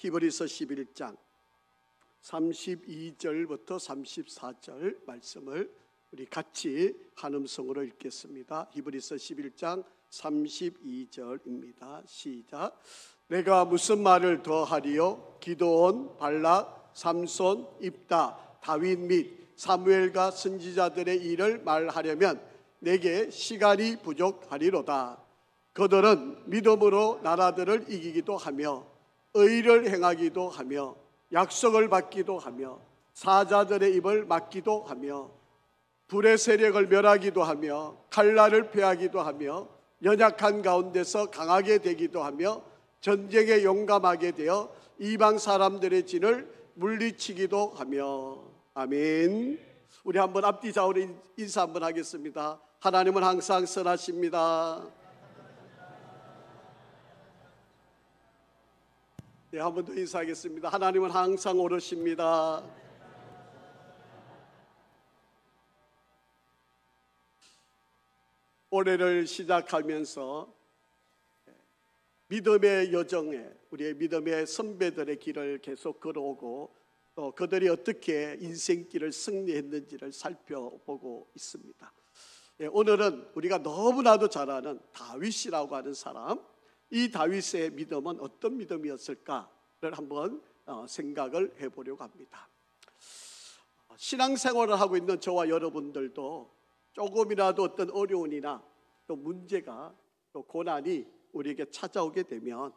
히브리서 11장 32절부터 34절 말씀을 우리 같이 한음성으로 읽겠습니다. 히브리서 11장 32절입니다. 시작. 내가 무슨 말을 더하리요? 기드온, 발락, 삼손, 입다, 다윗 및 사무엘과 선지자들의 일을 말하려면 내게 시간이 부족하리로다. 그들은 믿음으로 나라들을 이기기도 하며 의를 행하기도 하며 약속을 받기도 하며 사자들의 입을 막기도 하며 불의 세력을 멸하기도 하며 칼날을 패하기도 하며 연약한 가운데서 강하게 되기도 하며 전쟁에 용감하게 되어 이방 사람들의 진을 물리치기도 하며. 아멘. 우리 한번 앞뒤 좌우로 인사 한번 하겠습니다. 하나님은 항상 선하십니다. 네, 한 번 더 인사하겠습니다. 하나님은 항상 옳으십니다. 올해를 시작하면서 믿음의 여정에 우리의 믿음의 선배들의 길을 계속 걸어오고 또 그들이 어떻게 인생길을 승리했는지를 살펴보고 있습니다. 오늘은 우리가 너무나도 잘 아는 다윗이라고 하는 사람, 이 다윗의 믿음은 어떤 믿음이었을까를 한번 생각을 해보려고 합니다. 신앙생활을 하고 있는 저와 여러분들도 조금이라도 어떤 어려움이나 또 문제가 또 고난이 우리에게 찾아오게 되면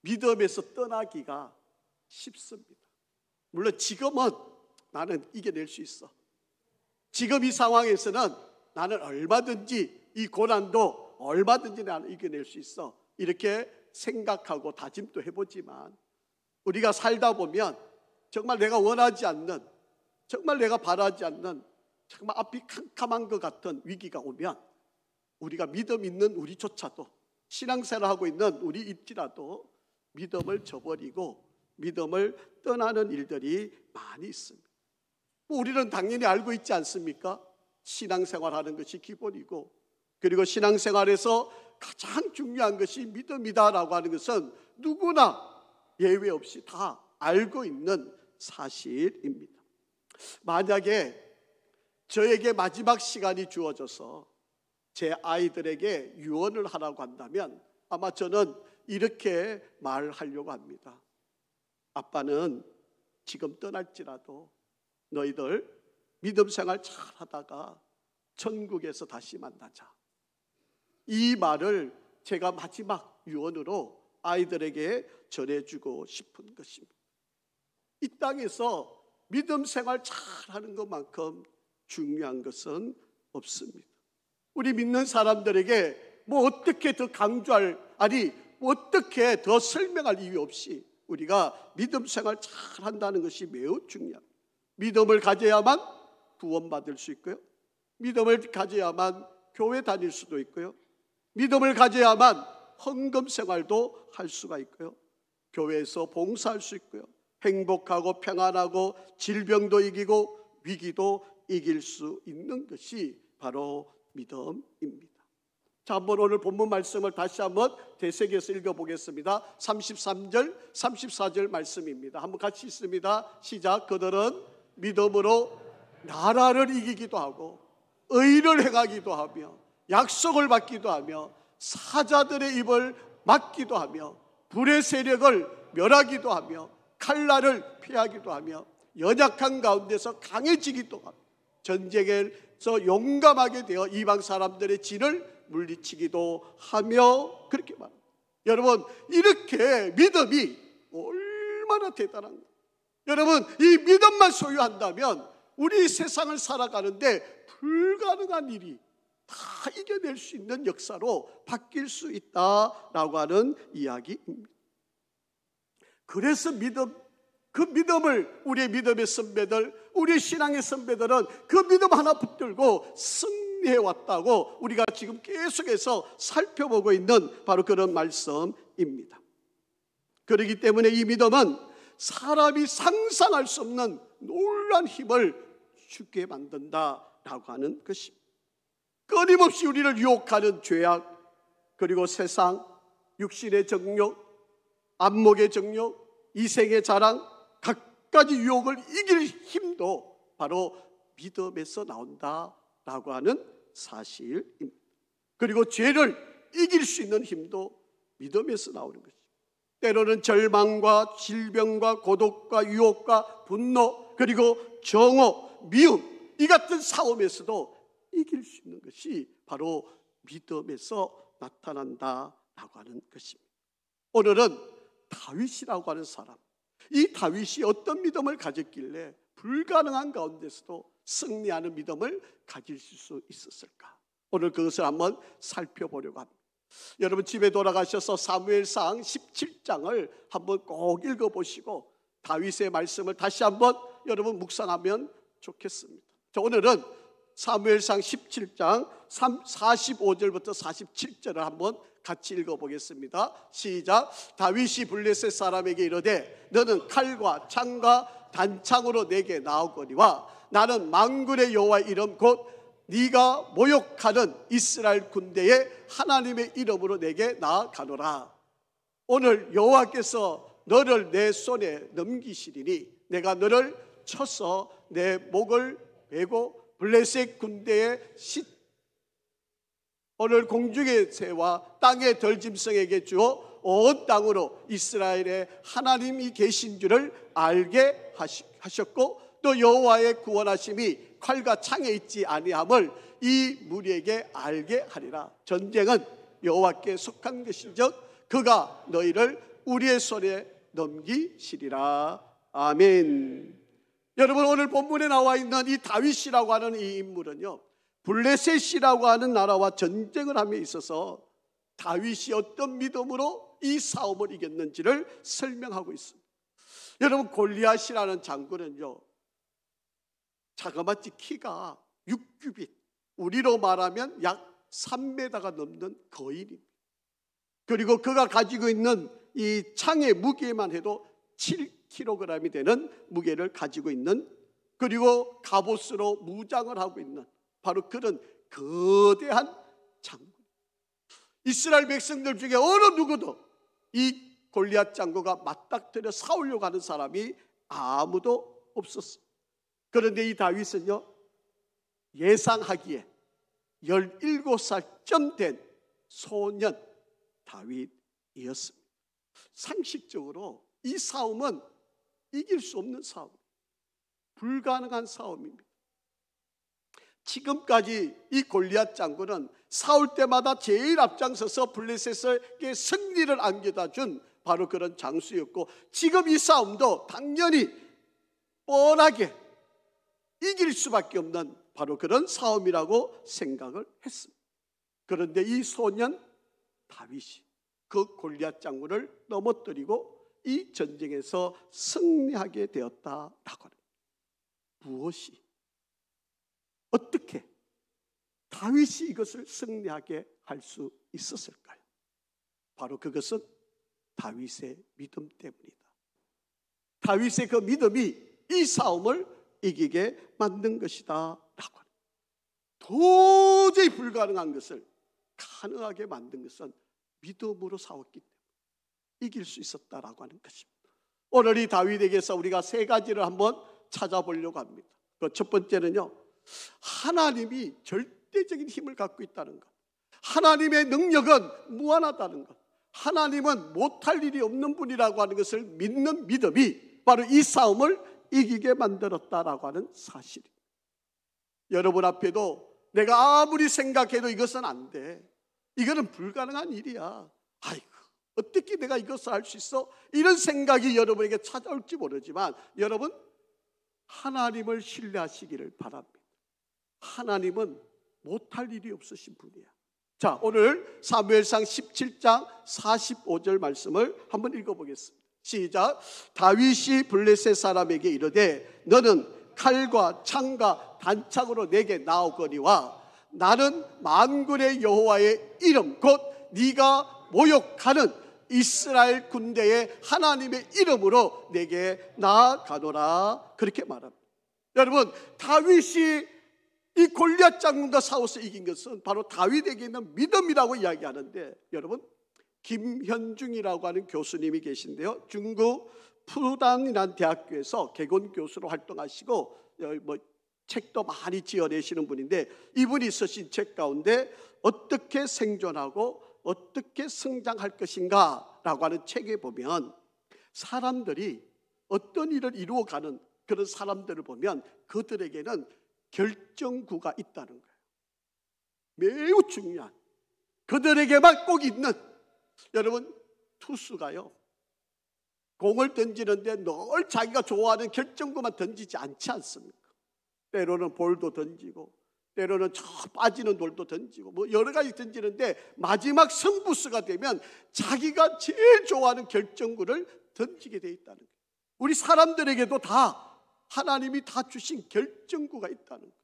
믿음에서 떠나기가 쉽습니다. 물론 지금은 나는 이겨낼 수 있어. 지금 이 상황에서는 나는 얼마든지 이 고난도 얼마든지 나는 이겨낼 수 있어. 이렇게 생각하고 다짐도 해보지만 우리가 살다 보면 정말 내가 원하지 않는, 정말 내가 바라지 않는, 정말 앞이 캄캄한 것 같은 위기가 오면 우리가 믿음 있는 우리조차도, 신앙생활하고 있는 우리일지라도 믿음을 저버리고 믿음을 떠나는 일들이 많이 있습니다. 우리는 당연히 알고 있지 않습니까? 신앙생활하는 것이 기본이고, 그리고 신앙생활에서 가장 중요한 것이 믿음이다라고 하는 것은 누구나 예외 없이 다 알고 있는 사실입니다. 만약에 저에게 마지막 시간이 주어져서 제 아이들에게 유언을 하라고 한다면 아마 저는 이렇게 말하려고 합니다. 아빠는 지금 떠날지라도 너희들 믿음 생활 잘 하다가 천국에서 다시 만나자. 이 말을 제가 마지막 유언으로 아이들에게 전해주고 싶은 것입니다. 이 땅에서 믿음 생활 잘 하는 것만큼 중요한 것은 없습니다. 우리 믿는 사람들에게 뭐 어떻게 더 강조할, 아니 뭐 어떻게 더 설명할 이유 없이 우리가 믿음 생활 잘 한다는 것이 매우 중요합니다. 믿음을 가져야만 구원받을 수 있고요, 믿음을 가져야만 교회 다닐 수도 있고요, 믿음을 가져야만 헌금 생활도 할 수가 있고요, 교회에서 봉사할 수 있고요, 행복하고 평안하고 질병도 이기고 위기도 이길 수 있는 것이 바로 믿음입니다. 자, 한번 오늘 본문 말씀을 다시 한번 되새겨서 읽어보겠습니다. 33절, 34절 말씀입니다. 한번 같이 읽습니다. 시작. 그들은 믿음으로 나라를 이기기도 하고 의를 행하기도 하며 약속을 받기도 하며 사자들의 입을 막기도 하며 불의 세력을 멸하기도 하며 칼날을 피하기도 하며 연약한 가운데서 강해지기도 하며 전쟁에서 용감하게 되어 이방 사람들의 진을 물리치기도 하며, 그렇게 말합니다. 여러분, 이렇게 믿음이 얼마나 대단한가. 여러분, 이 믿음만 소유한다면 우리 세상을 살아가는데 불가능한 일이 다 이겨낼 수 있는 역사로 바뀔 수 있다라고 하는 이야기입니다. 그래서 그 믿음을 우리의 믿음의 선배들, 우리 신앙의 선배들은 그 믿음 하나 붙들고 승리해왔다고 우리가 지금 계속해서 살펴보고 있는 바로 그런 말씀입니다. 그렇기 때문에 이 믿음은 사람이 상상할 수 없는 놀라운 힘을 주게 만든다라고 하는 것입니다. 끊임없이 우리를 유혹하는 죄악, 그리고 세상, 육신의 정욕, 안목의 정욕, 이생의 자랑, 갖가지 유혹을 이길 힘도 바로 믿음에서 나온다라고 하는 사실입니다. 그리고 죄를 이길 수 있는 힘도 믿음에서 나오는 것입니다. 때로는 절망과 질병과 고독과 유혹과 분노, 그리고 정오, 미움, 이 같은 싸움에서도 이길 수 있는 것이 바로 믿음에서 나타난다라고 하는 것입니다. 오늘은 다윗이라고 하는 사람, 이 다윗이 어떤 믿음을 가졌길래 불가능한 가운데서도 승리하는 믿음을 가질 수 있었을까? 오늘 그것을 한번 살펴보려고 합니다. 여러분 집에 돌아가셔서 사무엘상 17장을 한번 꼭 읽어보시고 다윗의 말씀을 다시 한번 여러분 묵상하면 좋겠습니다. 자, 오늘은 사무엘상 17장 45절부터 47절을 한번 같이 읽어보겠습니다. 시작. 다윗이 블레셋 사람에게 이르되 너는 칼과 창과 단창으로 내게 나오거니와 나는 만군의 여호와의 이름 곧 네가 모욕하는 이스라엘 군대의 하나님의 이름으로 내게 나아가노라. 오늘 여호와께서 너를 내 손에 넘기시리니 내가 너를 쳐서 내 목을 베고 블레셋 군대의 오늘 공중의 새와 땅의 들짐승에게 주어 온 땅으로 이스라엘의 하나님이 계신 줄을 알게 하셨고 또 여호와의 구원하심이 칼과 창에 있지 아니함을 이 무리에게 알게 하리라. 전쟁은 여호와께 속한 것인즉 그가 너희를 우리의 손에 넘기시리라. 아멘. 여러분 오늘 본문에 나와 있는 이 다윗이라고 하는 이 인물은요, 블레셋이라고 하는 나라와 전쟁을 함에 있어서 다윗이 어떤 믿음으로 이 싸움을 이겼는지를 설명하고 있습니다. 여러분 골리앗이라는 장군은요, 자그마치 키가 6규빗, 우리로 말하면 약 3m가 넘는 거인입니다. 그리고 그가 가지고 있는 이 창의 무게만 해도 7kg이 되는 무게를 가지고 있는, 그리고 갑옷으로 무장을 하고 있는 바로 그런 거대한 장군. 이스라엘 백성들 중에 어느 누구도 이 골리앗 장군과 맞닥뜨려 싸우려고 하는 사람이 아무도 없었어요. 그런데 이 다윗은요, 예상하기에 17살쯤 된 소년 다윗이었습니다. 상식적으로 이 싸움은 이길 수 없는 싸움, 불가능한 싸움입니다. 지금까지 이 골리앗 장군은 싸울 때마다 제일 앞장서서 블레셋에게 승리를 안겨다 준 바로 그런 장수였고, 지금 이 싸움도 당연히 뻔하게 이길 수밖에 없는 바로 그런 싸움이라고 생각을 했습니다. 그런데 이 소년 다윗이 그 골리앗 장군을 넘어뜨리고 이 전쟁에서 승리하게 되었다라고 합니다. 무엇이, 어떻게 다윗이 이것을 승리하게 할 수 있었을까요? 바로 그것은 다윗의 믿음 때문이다. 다윗의 그 믿음이 이 싸움을 이기게 만든 것이다 라고 합니다. 도저히 불가능한 것을 가능하게 만든 것은 믿음으로 싸웠기 때문에 이길 수 있었다라고 하는 것입니다. 오늘 이 다윗에게서 우리가 세 가지를 한번 찾아보려고 합니다. 그 첫 번째는요, 하나님이 절대적인 힘을 갖고 있다는 것, 하나님의 능력은 무한하다는 것, 하나님은 못할 일이 없는 분이라고 하는 것을 믿는 믿음이 바로 이 싸움을 이기게 만들었다라고 하는 사실입니다. 여러분 앞에도 내가 아무리 생각해도 이것은 안 돼, 이거는 불가능한 일이야, 아이고 어떻게 내가 이것을 할 수 있어? 이런 생각이 여러분에게 찾아올지 모르지만 여러분 하나님을 신뢰하시기를 바랍니다. 하나님은 못할 일이 없으신 분이야. 자, 오늘 사무엘상 17장 45절 말씀을 한번 읽어보겠습니다. 시작. 다윗이 블레셋 사람에게 이르되 너는 칼과 창과 단창으로 내게 나오거니와 나는 만군의 여호와의 이름 곧 네가 모욕하는 이스라엘 군대의 하나님의 이름으로 내게 나아가노라. 그렇게 말합니다. 여러분 다윗이 이 골리앗 장군과 싸워서 이긴 것은 바로 다윗에게 있는 믿음이라고 이야기하는데, 여러분 김현중이라고 하는 교수님이 계신데요, 중국 푸단이라는 대학교에서 개건 교수로 활동하시고 책도 많이 지어내시는 분인데, 이분이 쓰신 책 가운데 어떻게 생존하고 어떻게 성장할 것인가 라고 하는 책에 보면, 사람들이 어떤 일을 이루어가는 그런 사람들을 보면 그들에게는 결정구가 있다는 거예요. 매우 중요한, 그들에게만 꼭 있는. 여러분, 투수가요, 공을 던지는데 늘 자기가 좋아하는 결정구만 던지지 않지 않습니까? 때로는 볼도 던지고, 때로는 저 빠지는 돌도 던지고, 여러 가지 던지는데 마지막 승부수가 되면 자기가 제일 좋아하는 결정구를 던지게 돼 있다는 거예요. 우리 사람들에게도 다 하나님이 다 주신 결정구가 있다는 거예요.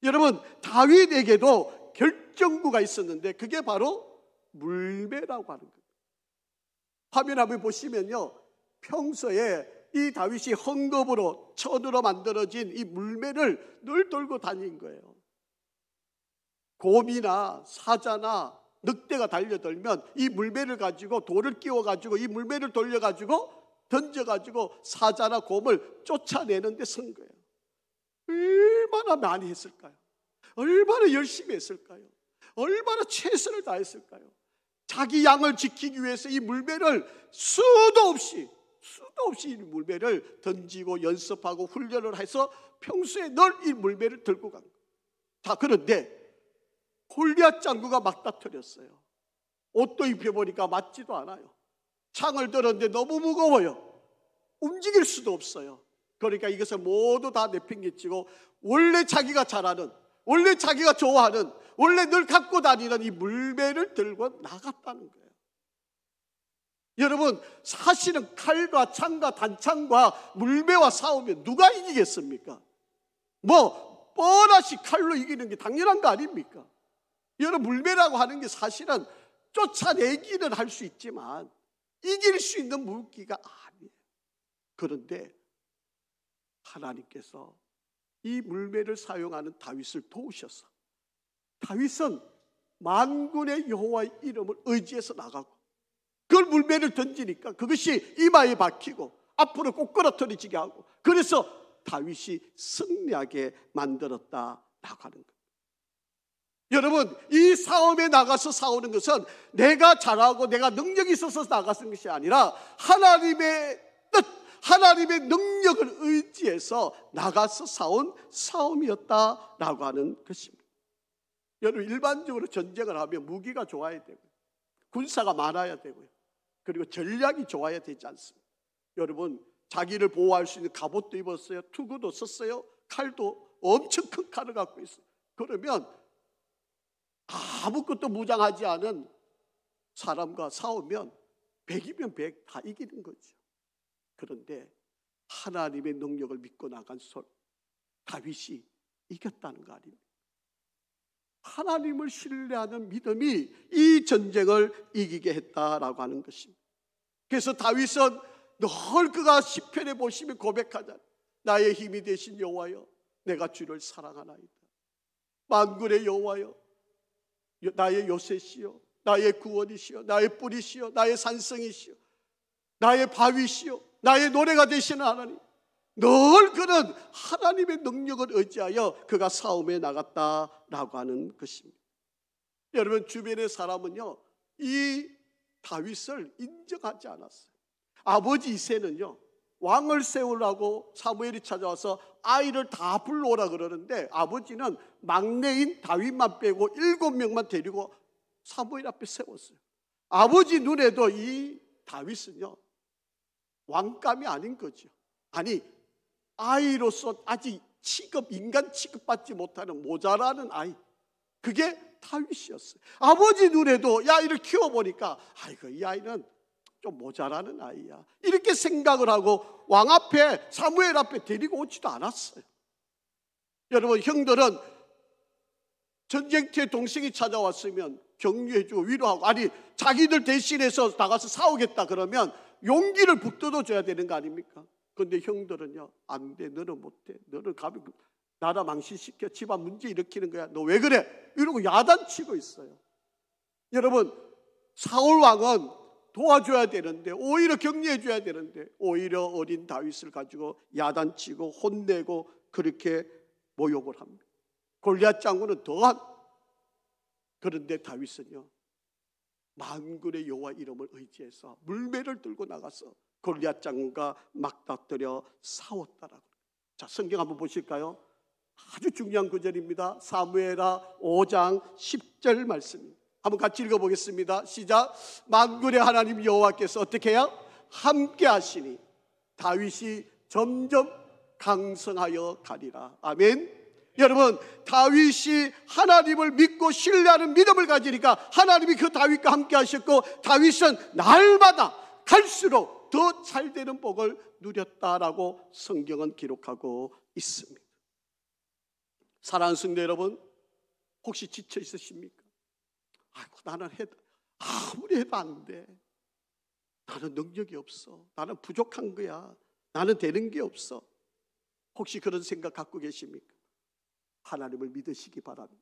여러분, 다윗에게도 결정구가 있었는데 그게 바로 물매라고 하는 거예요. 화면 한번 보시면요, 평소에 이 다윗이 헝겊으로 천으로 만들어진 이 물매를 늘 들고 다닌 거예요. 곰이나 사자나 늑대가 달려들면 이 물매를 가지고, 돌을 끼워가지고 이 물매를 돌려가지고 던져가지고 사자나 곰을 쫓아내는 데 쓴 거예요. 얼마나 많이 했을까요? 얼마나 열심히 했을까요? 얼마나 최선을 다했을까요? 자기 양을 지키기 위해서 이 물매를 수도 없이 이 물매를 던지고 연습하고 훈련을 해서 평소에 늘 이 물매를 들고 간 거예요. 자, 그런데 골리앗 장구가 맞닥뜨렸어요. 옷도 입혀보니까 맞지도 않아요. 창을 들었는데 너무 무거워요. 움직일 수도 없어요. 그러니까 이것을 모두 다 내팽개치고 원래 자기가 잘하는, 원래 자기가 좋아하는, 원래 늘 갖고 다니는 이 물매를 들고 나갔다는 거예요. 여러분, 사실은 칼과 창과 단창과 물매와 싸우면 누가 이기겠습니까? 뻔하시 칼로 이기는 게 당연한 거 아닙니까? 여러분, 물매라고 하는 게 사실은 쫓아내기는 할 수 있지만 이길 수 있는 무기가 아니에요. 그런데 하나님께서 이 물매를 사용하는 다윗을 도우셔서 다윗은 만군의 여호와의 이름을 의지해서 나가고, 그걸 물매를 던지니까 그것이 이마에 박히고 앞으로 꼬꾸라뜨리지게 하고, 그래서 다윗이 승리하게 만들었다라고 하는 거예요. 여러분, 이 싸움에 나가서 싸우는 것은 내가 잘하고 내가 능력이 있어서 나가는 것이 아니라 하나님의 뜻, 하나님의 능력을 의지해서 나가서 싸운 싸움이었다라고 하는 것입니다. 여러분, 일반적으로 전쟁을 하면 무기가 좋아야 되고요, 군사가 많아야 되고요, 그리고 전략이 좋아야 되지 않습니까? 여러분, 자기를 보호할 수 있는 갑옷도 입었어요, 투구도 썼어요, 칼도 엄청 큰 칼을 갖고 있어요. 그러면 아무것도 무장하지 않은 사람과 싸우면 100이면 100 다 이기는 거죠. 그런데 하나님의 능력을 믿고 나간 다윗이 이겼다는 거 아닙니까? 하나님을 신뢰하는 믿음이 이 전쟁을 이기게 했다라고 하는 것입니다. 그래서 다윗은 늘 그가 시편에 보시면 고백하잖아요. 나의 힘이 되신 여호와여, 내가 주를 사랑하나이다. 만군의 여호와여, 나의 요새시여, 나의 구원이시여, 나의 뿌리시여, 나의 산성이시여, 나의 바위시여, 나의 노래가 되시는 하나님. 늘 그는 하나님의 능력을 의지하여 그가 싸움에 나갔다라고 하는 것입니다. 여러분, 주변의 사람은요, 이 다윗을 인정하지 않았어요. 아버지 이새는요, 왕을 세우려고 사무엘이 찾아와서 아이를 다 불러오라 그러는데 아버지는 막내인 다윗만 빼고 7명만 데리고 사무엘 앞에 세웠어요. 아버지 눈에도 이 다윗은요, 왕감이 아닌 거죠. 아니, 아이로서 아직 인간 취급받지 못하는 모자라는 아이, 그게 다윗이었어요. 아버지 눈에도 이 아이를 키워보니까 아이고, 이 아이는 좀 모자라는 아이야, 이렇게 생각을 하고 왕 앞에, 사무엘 앞에 데리고 오지도 않았어요. 여러분, 형들은 전쟁터에 동생이 찾아왔으면 격려해주고 위로하고, 아니 자기들 대신해서 나가서 싸우겠다 그러면 용기를 북돋아줘야 되는 거 아닙니까? 그런데 형들은요, 안 돼, 너는 못해, 너는 가면 나라 망신시켜, 집안 문제 일으키는 거야, 너 왜 그래? 이러고 야단치고 있어요. 여러분, 사울 왕은 도와줘야 되는데, 오히려 격려해 줘야 되는데, 오히려 어린 다윗을 가지고 야단치고 혼내고 그렇게 모욕을 합니다. 골리앗 장군은 더한. 그런데 다윗은요, 만군의 여호와 이름을 의지해서 물매를 들고 나가서 골리앗 장군과 맞닥뜨려 싸웠다라고. 자, 성경 한번 보실까요? 아주 중요한 구절입니다. 사무엘하 5장 10절 말씀입니다. 한번 같이 읽어보겠습니다. 시작. 만군의 하나님 여호와께서 어떻게 해요? 함께 하시니 다윗이 점점 강성하여 가리라. 아멘. 여러분, 다윗이 하나님을 믿고 신뢰하는 믿음을 가지니까 하나님이 그 다윗과 함께 하셨고, 다윗은 날마다 갈수록 더 잘되는 복을 누렸다라고 성경은 기록하고 있습니다. 사랑하는 성도 여러분, 혹시 지쳐 있으십니까? 아이고, 나는 아무리 해도 안 돼. 나는 능력이 없어. 나는 부족한 거야. 나는 되는 게 없어. 혹시 그런 생각 갖고 계십니까? 하나님을 믿으시기 바랍니다.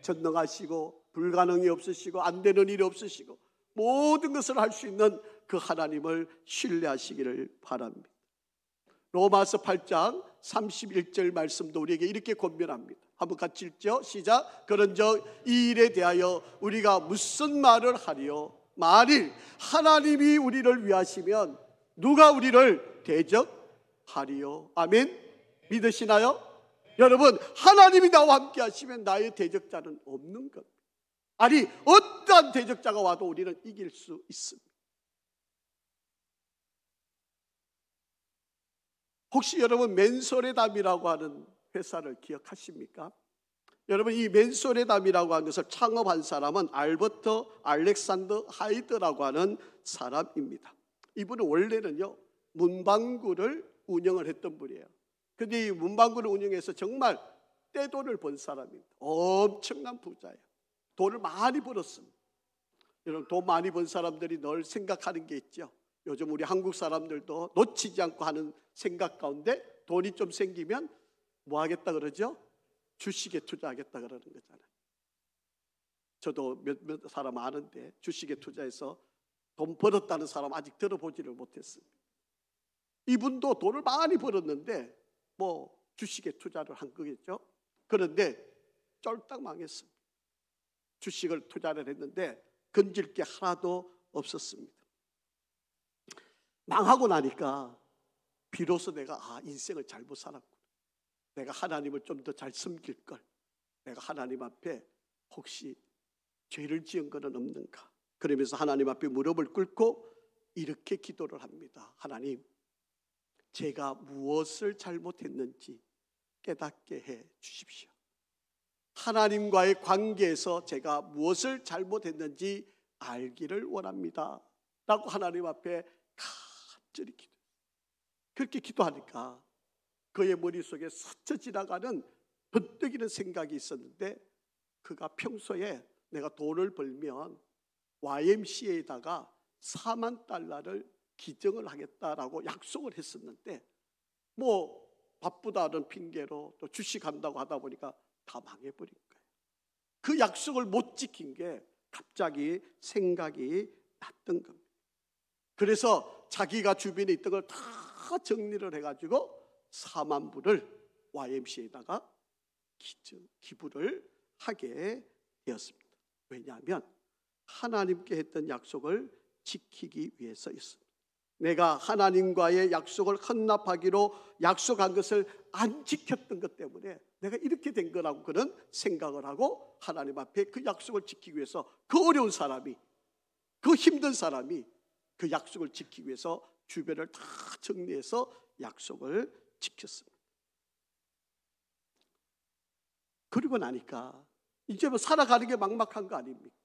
전능하시고 불가능이 없으시고 안 되는 일이 없으시고 모든 것을 할 수 있는 그 하나님을 신뢰하시기를 바랍니다. 로마서 8장 31절 말씀도 우리에게 이렇게 권면합니다. 한번 같이 읽죠. 시작. 그런즉 이 일에 대하여 우리가 무슨 말을 하리요? 만일 하나님이 우리를 위하시면 누가 우리를 대적하리요? 아멘. 믿으시나요? 여러분, 하나님이 나와 함께 하시면 나의 대적자는 없는 것. 아니, 어떠한 대적자가 와도 우리는 이길 수 있습니다. 혹시 여러분 맨솔의 담이라고 하는 회사를 기억하십니까? 여러분, 이 맨솔의 담이라고 하는 것을 창업한 사람은 알버트 알렉산더 하이드라고 하는 사람입니다. 이분은 원래는요, 문방구를 운영을 했던 분이에요. 근데 이 문방구를 운영해서 정말 떼돈을 번 사람입니다. 엄청난 부자예요. 돈을 많이 벌었습니다. 여러분, 돈 많이 번 사람들이 늘 생각하는 게 있죠. 요즘 우리 한국 사람들도 놓치지 않고 하는 생각 가운데 돈이 좀 생기면 뭐 하겠다 그러죠? 주식에 투자하겠다 그러는 거잖아요. 저도 몇 사람 아는데 주식에 투자해서 돈 벌었다는 사람 아직 들어보지를 못했습니다. 이분도 돈을 많이 벌었는데 뭐 주식에 투자를 한 거겠죠. 그런데 쫄딱 망했습니다. 주식을 투자를 했는데 건질 게 하나도 없었습니다. 망하고 나니까 비로소 내가 인생을 잘못 살았구나. 내가 하나님을 좀 더 잘 섬길 걸. 내가 하나님 앞에 혹시 죄를 지은 것은 없는가. 그러면서 하나님 앞에 무릎을 꿇고 이렇게 기도를 합니다. 하나님, 제가 무엇을 잘못했는지 깨닫게 해 주십시오. 하나님과의 관계에서 제가 무엇을 잘못했는지 알기를 원합니다 라고 하나님 앞에 간절히 기도해요. 그렇게 기도하니까 그의 머릿속에 스쳐 지나가는 번뜩이는 생각이 있었는데, 그가 평소에 내가 돈을 벌면 YMCA에다가 4만 달러를 기증을 하겠다라고 약속을 했었는데, 뭐 바쁘다는 핑계로 또 주식한다고 하다 보니까 다 망해버린 거예요. 그 약속을 못 지킨 게 갑자기 생각이 났던 겁니다. 그래서 자기가 주변에 있던 걸 다 정리를 해가지고 4만 불을 YMCA에다가 기부를 하게 되었습니다. 왜냐하면 하나님께 했던 약속을 지키기 위해서였습니다. 내가 하나님과의 약속을 헌납하기로 약속한 것을 안 지켰던 것 때문에 내가 이렇게 된 거라고 그런 생각을 하고, 하나님 앞에 그 약속을 지키기 위해서 그 어려운 사람이, 그 힘든 사람이 그 약속을 지키기 위해서 주변을 다 정리해서 약속을 지켰습니다. 그리고 나니까 이제 뭐 살아가는 게 막막한 거 아닙니까?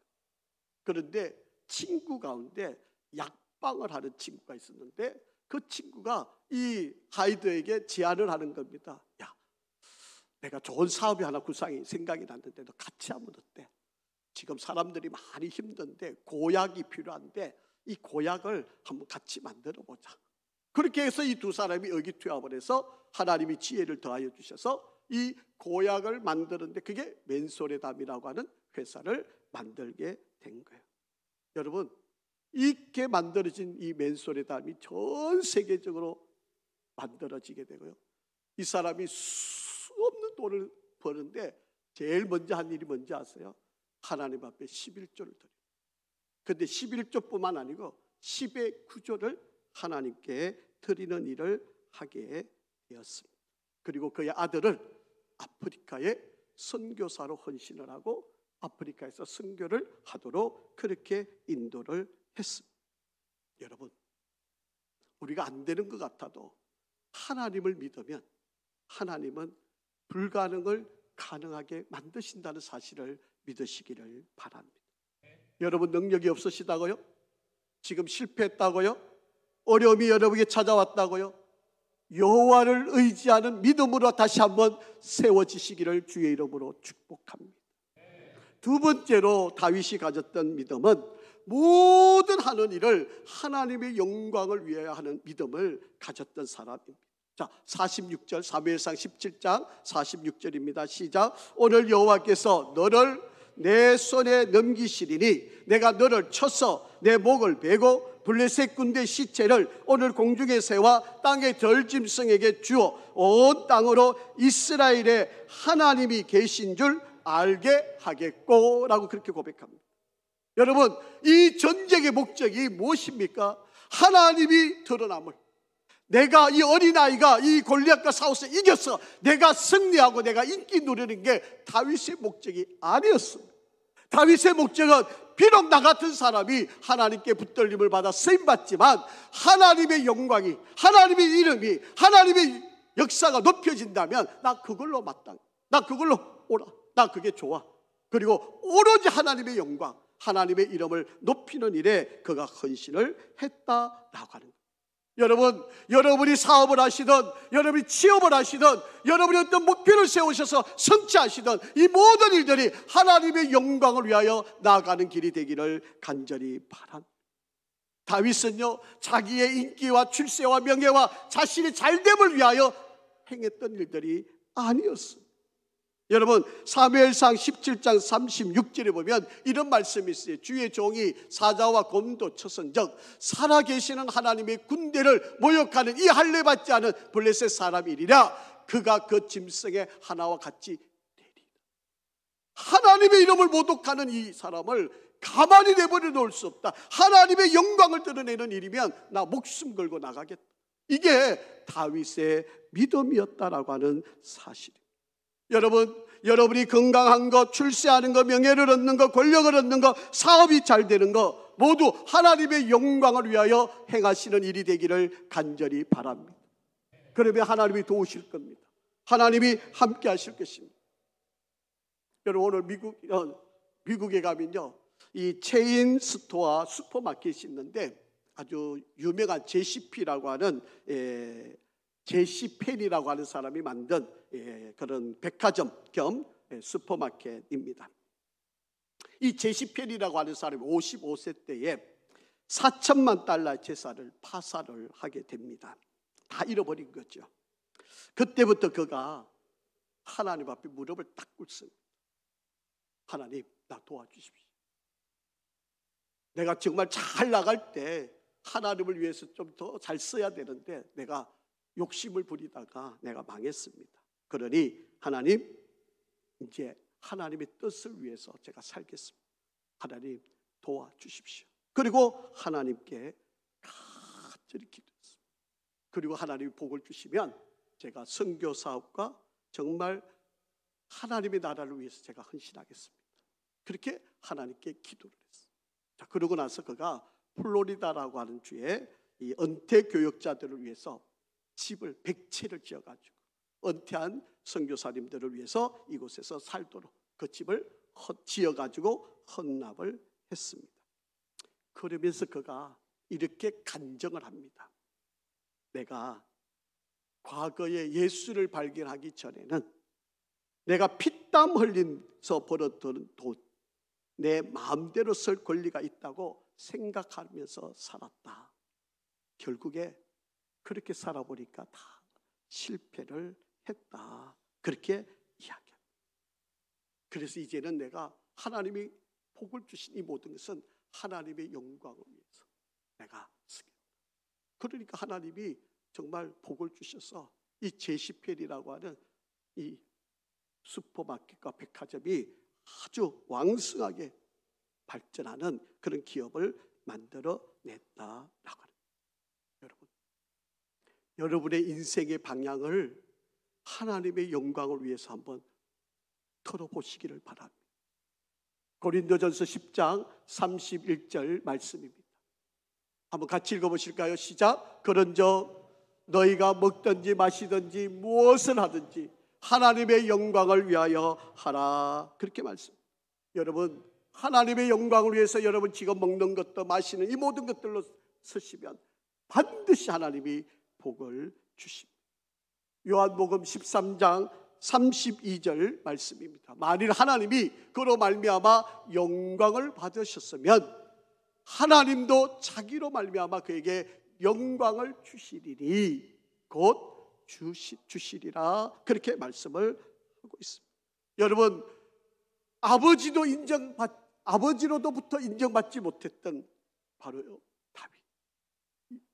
그런데 친구 가운데 약방을 하는 친구가 있었는데, 그 친구가 이 하이드에게 제안을 하는 겁니다. 야, 내가 좋은 사업이 하나 구상이 생각이 났는데 너 같이 하면 어때? 지금 사람들이 많이 힘든데 고약이 필요한데 이 고약을 한번 같이 만들어 보자. 그렇게 해서 이 두 사람이 의기투합을 해서 하나님이 지혜를 더하여 주셔서 이 고약을 만드는데, 그게 맨솔의 담이라고 하는 회사를 만들게 된 거예요. 여러분, 이렇게 만들어진 이 맨솔의 담이 전 세계적으로 만들어지게 되고요. 이 사람이 수 없는 돈을 버는데 제일 먼저 한 일이 뭔지 아세요? 하나님 앞에 11조를 드려요. 그런데 11조뿐만 아니고 10의 9조를 하나님께 드리는 일을 하게 되었습니다. 그리고 그의 아들을 아프리카에 선교사로 헌신을 하고 아프리카에서 선교를 하도록 그렇게 인도를 했습니다. 여러분, 우리가 안 되는 것 같아도 하나님을 믿으면 하나님은 불가능을 가능하게 만드신다는 사실을 믿으시기를 바랍니다. 여러분, 능력이 없으시다고요? 지금 실패했다고요? 어려움이 여러분에게 찾아왔다고요? 여호와를 의지하는 믿음으로 다시 한번 세워지시기를 주의 이름으로 축복합니다. 두 번째로 다윗이 가졌던 믿음은 모든 하는 일을 하나님의 영광을 위하여 하는 믿음을 가졌던 사람입니다. 자, 46절, 사무엘상 17장 46절입니다. 시작. 오늘 여호와께서 너를 내 손에 넘기시리니 내가 너를 쳐서 내 목을 베고 블레셋 군대 시체를 오늘 공중의 새와 땅의 들짐승에게 주어 온 땅으로 이스라엘의 하나님이 계신 줄 알게 하겠고 라고 그렇게 고백합니다. 여러분, 이 전쟁의 목적이 무엇입니까? 하나님이 드러남을, 내가 이 어린아이가 이 골리앗과 싸워서 이겨서 내가 승리하고 내가 인기 누리는 게 다윗의 목적이 아니었습니다. 다윗의 목적은 비록 나 같은 사람이 하나님께 붙들림을 받아 쓰임받지만 하나님의 영광이, 하나님의 이름이, 하나님의 역사가 높여진다면 나 그걸로 마땅, 나 그걸로 오라, 나 그게 좋아. 그리고 오로지 하나님의 영광, 하나님의 이름을 높이는 일에 그가 헌신을 했다라고 하는 거예요. 여러분, 여러분이 사업을 하시든 여러분이 취업을 하시든 여러분이 어떤 목표를 세우셔서 성취하시든 이 모든 일들이 하나님의 영광을 위하여 나아가는 길이 되기를 간절히 바랍니다. 다윗은요, 자기의 인기와 출세와 명예와 자신의 잘됨을 위하여 행했던 일들이 아니었습니다. 여러분, 사무엘상 17장 36절에 보면 이런 말씀이 있어요. 주의 종이 사자와 곰도 쳐선즉 살아계시는 하나님의 군대를 모욕하는 이 할례받지 않은 블레셋 사람이리라. 그가 그 짐승의 하나와 같이 되리라. 하나님의 이름을 모독하는 이 사람을 가만히 내버려 놓을 수 없다. 하나님의 영광을 드러내는 일이면 나 목숨 걸고 나가겠다. 이게 다윗의 믿음이었다라고 하는 사실입니다. 여러분, 여러분이 건강한 것, 출세하는 것, 명예를 얻는 것, 권력을 얻는 것, 사업이 잘 되는 것 모두 하나님의 영광을 위하여 행하시는 일이 되기를 간절히 바랍니다. 그러면 하나님이 도우실 겁니다. 하나님이 함께 하실 것입니다. 여러분, 오늘 미국에 가면요, 이 체인 스토어 슈퍼마켓이 있는데 아주 유명한 제시피라고 하는 제시펜이라고 하는 사람이 만든 그런 백화점 겸 슈퍼마켓입니다. 이 제시펜이라고 하는 사람이 55세 때에 4천만 달러의 재산을 파산을 하게 됩니다. 다 잃어버린 거죠. 그때부터 그가 하나님 앞에 무릎을 딱 꿇습니다. 하나님, 나 도와주십시오. 내가 정말 잘 나갈 때 하나님을 위해서 좀 더 잘 써야 되는데 내가 욕심을 부리다가 내가 망했습니다. 그러니 하나님, 이제 하나님의 뜻을 위해서 제가 살겠습니다. 하나님 도와주십시오. 그리고 하나님께 간절히 기도했습니다. 그리고 하나님이 복을 주시면 제가 선교 사업과 정말 하나님의 나라를 위해서 제가 헌신하겠습니다. 그렇게 하나님께 기도를 했어요. 자, 그러고 나서 그가 플로리다라고 하는 주에 이 은퇴 교역자들을 위해서 집을 100채를 지어가지고 은퇴한 선교사님들을 위해서 이곳에서 살도록 그 집을 지어가지고 헌납을 했습니다. 그러면서 그가 이렇게 간증을 합니다. 내가 과거에 예수를 발견하기 전에는 내가 피땀 흘리면서 벌었던 돈, 내 마음대로 쓸 권리가 있다고 생각하면서 살았다. 결국에 그렇게 살아보니까 다 실패를 했다. 그렇게 이야기합니다. 그래서 이제는 내가 하나님이 복을 주신 이 모든 것은 하나님의 영광을 위해서 내가 쓰겠다. 그러니까 하나님이 정말 복을 주셔서 이 제시펠이라고 하는 이 슈퍼마켓과 백화점이 아주 왕성하게 발전하는 그런 기업을 만들어냈다라고 합니다. 여러분의 인생의 방향을 하나님의 영광을 위해서 한번 털어보시기를 바랍니다. 고린도전서 10장 31절 말씀입니다. 한번 같이 읽어보실까요? 시작. 그런즉 너희가 먹든지 마시든지 무엇을 하든지 하나님의 영광을 위하여 하라. 그렇게 말씀. 여러분, 하나님의 영광을 위해서 여러분 지금 먹는 것도 마시는 이 모든 것들로 쓰시면 반드시 하나님이 복을 주십니다. 요한복음 13장 32절 말씀입니다. 만일 하나님이 그로 말미암아 영광을 받으셨으면 하나님도 자기로 말미암아 그에게 영광을 주시리니 곧 주시리라. 그렇게 말씀을 하고 있습니다. 여러분, 아버지로부터 인정받지 못했던 바로 다윗.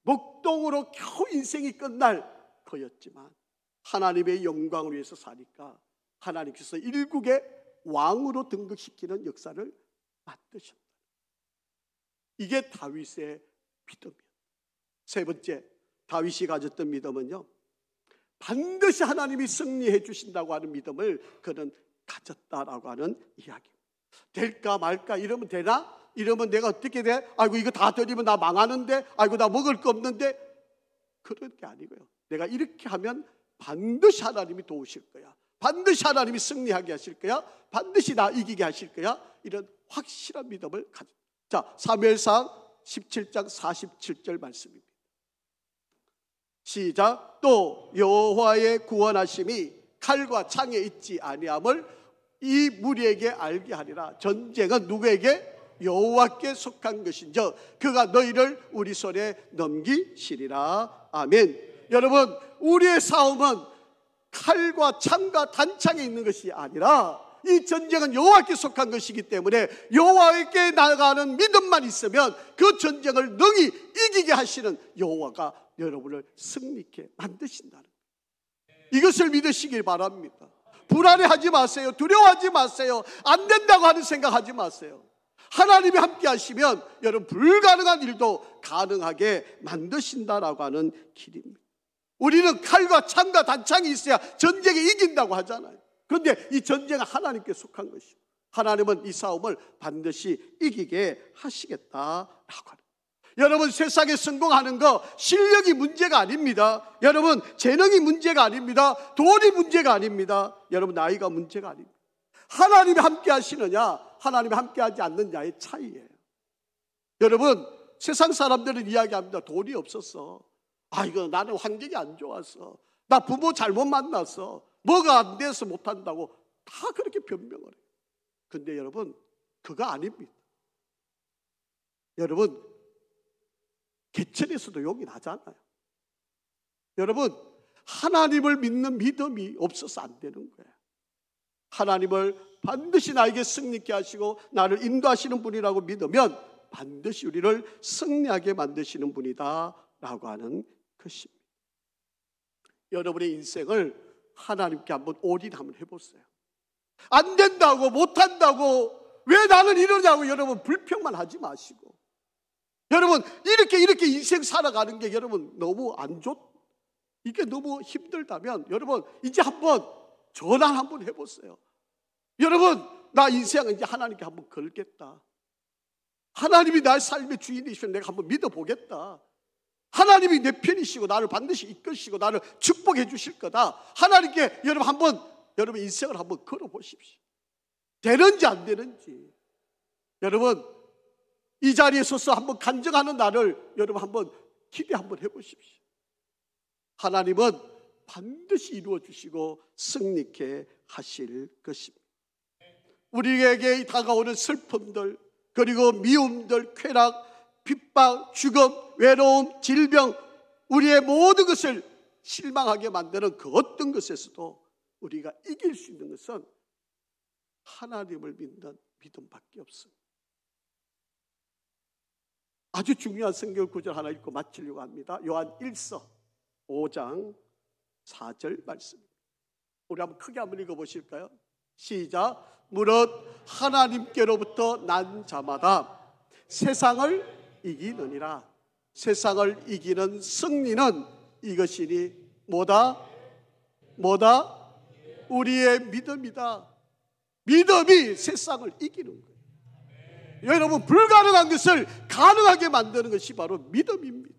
목동으로 겨우 인생이 끝날 터였지만 하나님의 영광을 위해서 사니까 하나님께서 일국의 왕으로 등극시키는 역사를 만드셨다. 이게 다윗의 믿음이에요. 세 번째, 다윗이 가졌던 믿음은요, 반드시 하나님이 승리해 주신다고 하는 믿음을 그는 가졌다라고 하는 이야기. 될까 말까 이러면 되나? 이러면 내가 어떻게 돼? 아이고 이거 다 드리면 나 망하는데, 아이고 나 먹을 거 없는데. 그런 게 아니고요, 내가 이렇게 하면 반드시 하나님이 도우실 거야. 반드시 하나님이 승리하게 하실 거야. 반드시 나 이기게 하실 거야. 이런 확실한 믿음을 가져. 자, 사무엘상 17장 47절 말씀입니다. 시작. 또 여호와의 구원하심이 칼과 창에 있지 아니함을 이 무리에게 알게 하리라. 전쟁은 누구에게? 여호와께 속한 것인즉 그가 너희를 우리 손에 넘기시리라. 아멘. 여러분, 우리의 싸움은 칼과 창과 단창에 있는 것이 아니라 이 전쟁은 여호와께 속한 것이기 때문에 여호와께 나아가는 믿음만 있으면 그 전쟁을 능히 이기게 하시는 여호와가 여러분을 승리케 만드신다는 거예요. 이것을 믿으시길 바랍니다. 불안해하지 마세요. 두려워하지 마세요. 안 된다고 하는 생각하지 마세요. 하나님이 함께 하시면 여러분 불가능한 일도 가능하게 만드신다라고 하는 길입니다. 우리는 칼과 창과 단창이 있어야 전쟁에 이긴다고 하잖아요. 그런데 이 전쟁은 하나님께 속한 것이고 하나님은 이 싸움을 반드시 이기게 하시겠다라고 하는. 여러분, 세상에 성공하는 거 실력이 문제가 아닙니다. 여러분, 재능이 문제가 아닙니다. 돈이 문제가 아닙니다. 여러분, 나이가 문제가 아닙니다. 하나님이 함께 하시느냐, 하나님이 함께 하지 않느냐의 차이예요. 여러분, 세상 사람들은 이야기합니다. 돈이 없었어. 이거 나는 환경이 안 좋았어. 나 부모 잘못 만났어. 뭐가 안 돼서 못한다고 다 그렇게 변명을 해요. 근데 여러분, 그거 아닙니다. 여러분, 개천에서도 욕이 나잖아요. 여러분, 하나님을 믿는 믿음이 없어서 안 되는 거예요. 하나님을 반드시 나에게 승리케 하시고 나를 인도하시는 분이라고 믿으면 반드시 우리를 승리하게 만드시는 분이다 라고 하는 것입니다. 여러분의 인생을 하나님께 한번 올인하면 해보세요. 안 된다고, 못한다고, 왜 나는 이러냐고 여러분 불평만 하지 마시고, 여러분 이렇게 인생 살아가는 게 여러분 너무 안 이게 너무 힘들다면 여러분 이제 한번 전환 한번 해보세요. 여러분, 나 인생 이제 하나님께 한번 걸겠다. 하나님이 나의 삶의 주인이시면 내가 한번 믿어보겠다. 하나님이 내 편이시고 나를 반드시 이끄시고 나를 축복해 주실 거다. 하나님께 여러분 한번 여러분 인생을 한번 걸어보십시오. 되는지 안 되는지. 여러분, 이 자리에 서서 한번 간증하는 나를 여러분 한번 기대 한번 해보십시오. 하나님은 반드시 이루어 주시고 승리케 하실 것입니다. 우리에게 다가오는 슬픔들, 그리고 미움들, 쾌락, 핍박, 죽음, 외로움, 질병, 우리의 모든 것을 실망하게 만드는 그 어떤 것에서도 우리가 이길 수 있는 것은 하나님을 믿는 믿음밖에 없습니다. 아주 중요한 성경 구절 하나 읽고 마치려고 합니다. 요한 1서 5장 4절 말씀. 우리 한번 크게 한번 읽어보실까요? 시작. 무릇 하나님께로부터 난 자마다 세상을 이기느니라. 세상을 이기는 승리는 이것이니 뭐다? 우리의 믿음이다. 믿음이 세상을 이기는 거예요. 여러분, 불가능한 것을 가능하게 만드는 것이 바로 믿음입니다.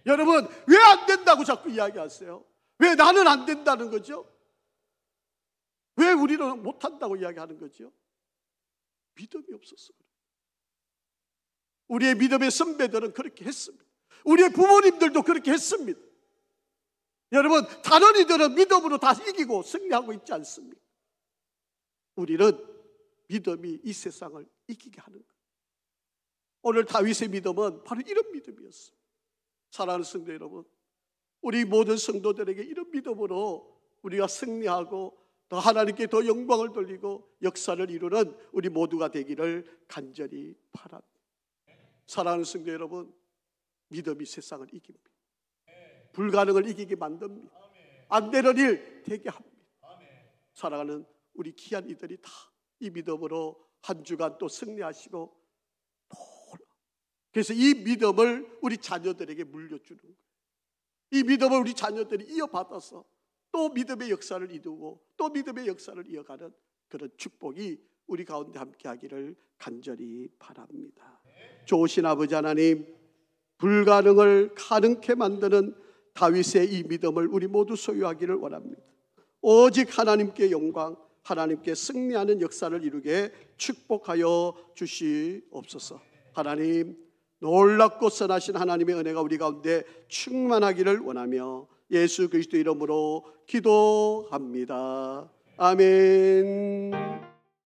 여러분, 왜 안 된다고 자꾸 이야기하세요? 왜 나는 안 된다는 거죠? 왜 우리는 못한다고 이야기하는 거죠? 믿음이 없었어. 우리의 믿음의 선배들은 그렇게 했습니다. 우리의 부모님들도 그렇게 했습니다. 여러분, 다른 이들은 믿음으로 다 이기고 승리하고 있지 않습니까? 우리는 믿음이 이 세상을 이기게 하는 거예요. 오늘 다윗의 믿음은 바로 이런 믿음이었어요. 사랑하는 성도 여러분, 우리 모든 성도들에게 이런 믿음으로 우리가 승리하고 더 하나님께 더 영광을 돌리고 역사를 이루는 우리 모두가 되기를 간절히 바랍니다. 사랑하는 성도 여러분, 믿음이 세상을 이깁니다. 불가능을 이기게 만듭니다. 안 되는 일 되게 합니다. 사랑하는 우리 귀한 이들이 다 이 믿음으로 한 주간 또 승리하시고, 그래서 이 믿음을 우리 자녀들에게 물려주는 거예요. 이 믿음을 우리 자녀들이 이어받아서 또 믿음의 역사를 이루고 또 믿음의 역사를 이어가는 그런 축복이 우리 가운데 함께하기를 간절히 바랍니다. 좋으신 아버지 하나님, 불가능을 가능케 만드는 다윗의 이 믿음을 우리 모두 소유하기를 원합니다. 오직 하나님께 영광, 하나님께 승리하는 역사를 이루게 축복하여 주시옵소서. 하나님, 놀랍고 선하신 하나님의 은혜가 우리 가운데 충만하기를 원하며 예수 그리스도 이름으로 기도합니다. 아멘.